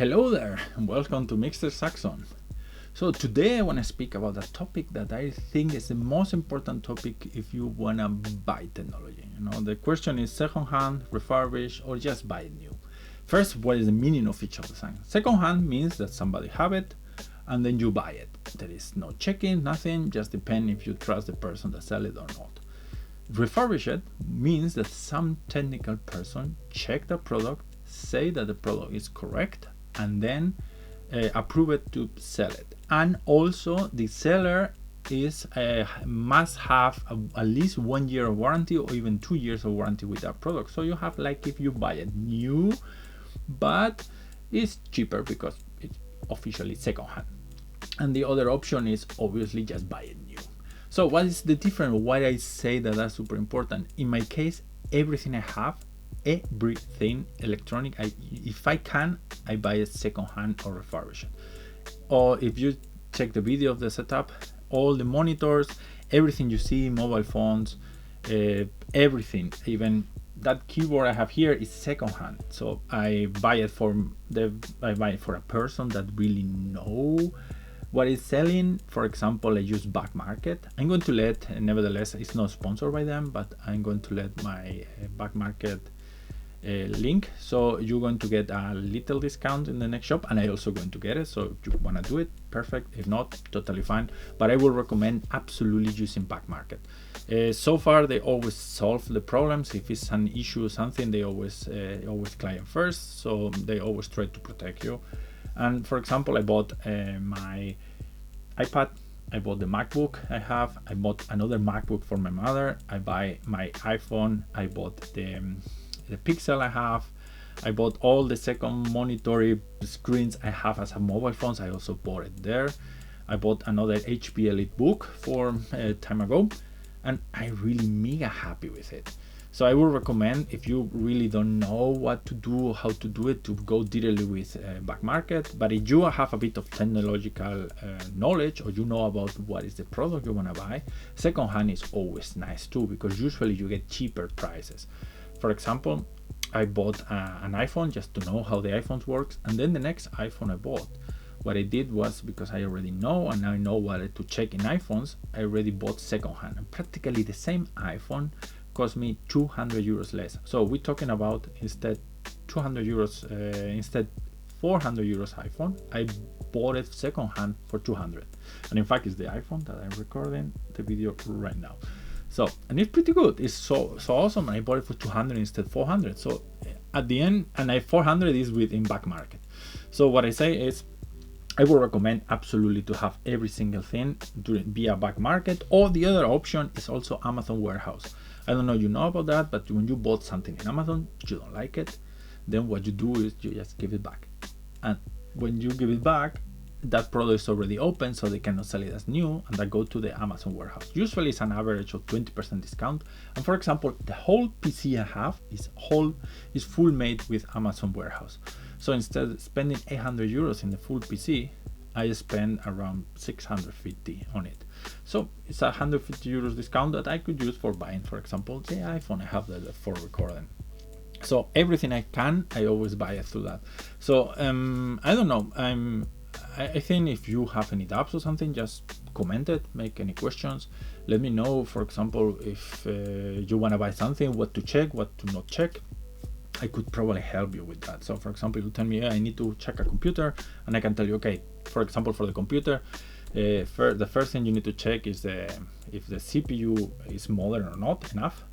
Hello there, and welcome to Mr. Saxon. So today I want to speak about a topic that I think is the most important topic if you want to buy technology. The question is second-hand, refurbished, or just buy it new. First, what is the meaning of each of the things? Second-hand means that somebody have it, and then you buy it. There is no checking, nothing, just depend if you trust the person that sell it or not. Refurbished means that some technical person check the product, say that the product is correct, and then approve it to sell it. And also the seller must have at least 1 year of warranty or even 2 years of warranty with that product. So you have like if you buy it new, but it's cheaper because it's officially second hand. And the other option is obviously just buy it new. So what is the difference? Why I say that that's super important? In my case, everything I have, everything electronic, if I can, I buy it second hand or refurbished. Or if you check the video of the setup, all the monitors, everything you see, mobile phones, everything, even that keyboard I have here is second hand. So I buy it for a person that really know what is selling. For example, I use BackMarket. I'm going to let, nevertheless, it's not sponsored by them, but I'm going to let my BackMarket link, so you're going to get a little discount in the next shop, and I also going to get it. So if you want to do it, perfect. If not, totally fine, but I will recommend absolutely using BackMarket. So far they always solve the problems. If it's an issue or something, they always client first, so they always try to protect you. And for example, I bought my iPad, I bought the MacBook I bought another MacBook for my mother, I buy my iPhone, I bought the Pixel I bought all the second monitor screens I have as a mobile phones. I also bought it there. I bought another HP Elite book for time ago, and I really mega happy with it. So I would recommend, if you really don't know what to do, how to do it, to go directly with BackMarket. But if you have a bit of technological knowledge, or you know about what is the product you want to buy, secondhand is always nice too, because usually you get cheaper prices. For example, I bought an iPhone just to know how the iPhone works, and then the next iPhone I bought, what I did was, because I already know and I know what to check in iPhones, I already bought secondhand, and practically the same iPhone cost me 200 euros less. So we're talking about instead 200 euros, instead 400 euros iPhone, I bought it secondhand for 200. And in fact, it's the iPhone that I'm recording the video right now. So, and it's pretty good. It's so awesome. And I bought it for 200 instead 400. So at the end, and 400 is within BackMarket. So what I say is, I would recommend absolutely to have every single thing via BackMarket, or the other option is also Amazon Warehouse. I don't know if you know about that, but when you bought something in Amazon, you don't like it, then what you do is you just give it back. And when you give it back, that product is already open, so they cannot sell it as new, and that go to the Amazon Warehouse. Usually it's an average of 20% discount. And for example, the whole PC I have is full made with Amazon Warehouse. So instead of spending 800 euros in the full PC, I spend around 650 on it. So it's 150 euros discount that I could use for buying, for example, the iPhone I have there for recording. So everything I can, I always buy it through that. So I don't know, I think if you have any doubts or something, just comment it, make any questions, let me know. For example, if you want to buy something, what to check, what to not check, I could probably help you with that. So for example, you tell me, I need to check a computer, and I can tell you, okay, for example, for the computer, the first thing you need to check is if the CPU is modern or not enough.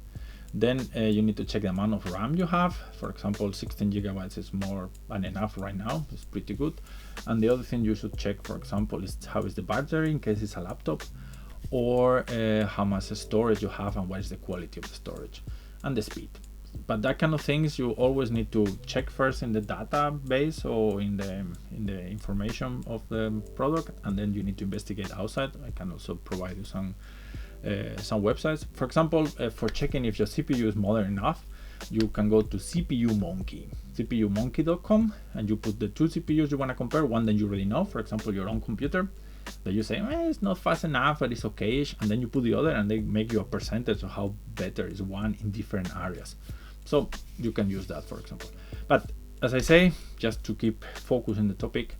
Then you need to check the amount of RAM you have. For example, 16 gigabytes is more than enough right now. It's pretty good. And the other thing you should check, for example, is how is the battery in case it's a laptop, or how much storage you have and what is the quality of the storage and the speed. But that kind of things you always need to check first in the database or in the information of the product, and then you need to investigate outside. I can also provide you some websites. For example, for checking if your CPU is modern enough, you can go to cpumonkey.com, and you put the two CPUs you want to compare, one that you already know, for example, your own computer, that you say, it's not fast enough, but it's okay-ish, and then you put the other, and they make you a percentage of how better is one in different areas. So you can use that, for example. But as I say, just to keep focus on the topic,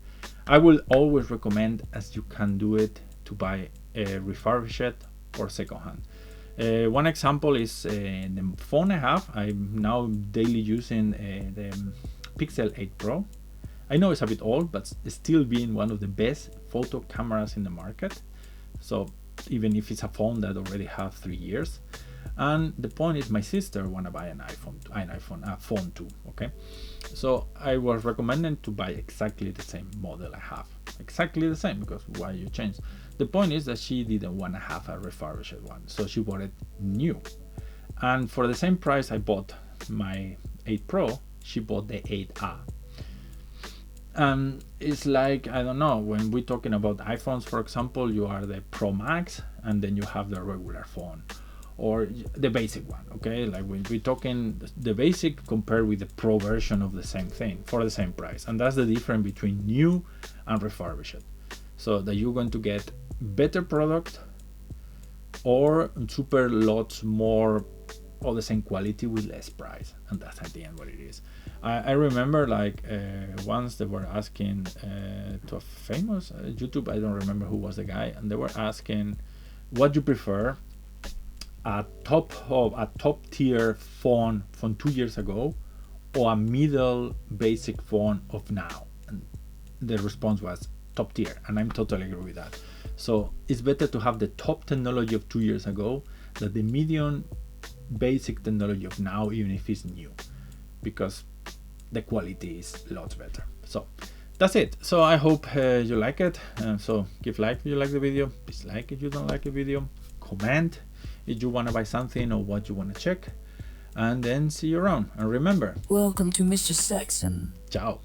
I will always recommend, as you can do it, to buy a refurbished or secondhand. One example is the phone I have. I'm now daily using the Pixel 8 Pro. I know it's a bit old, but it's still being one of the best photo cameras in the market. So even if it's a phone that already have 3 years. And the point is, my sister wanna buy a phone too. Okay, so I was recommending to buy exactly the same model I have, exactly the same, because why you change? The point is that she didn't want to have a refurbished one, so she bought it new. And for the same price I bought my 8 Pro, she bought the 8A. It's like, I don't know, when we're talking about iPhones, for example, you are the Pro Max and then you have the regular phone, or the basic one. Okay, like when we're talking the basic compared with the Pro version of the same thing for the same price. And that's the difference between new and refurbished. So that you're going to get better product or super lots more of the same quality with less price, and that's at the end what it is. I remember like once they were asking to a famous YouTube, I don't remember who was the guy, and they were asking what you prefer, a top tier phone from 2 years ago or a middle basic phone of now, and the response was top tier, and I'm totally agree with that. So it's better to have the top technology of 2 years ago than the medium basic technology of now, even if it's new, because the quality is lots better. So that's it. So I hope you like it. So give like if you like the video, dislike if you don't like the video, comment if you want to buy something or what you want to check, and then see you around. And remember, welcome to Mr. Saxon. ciao.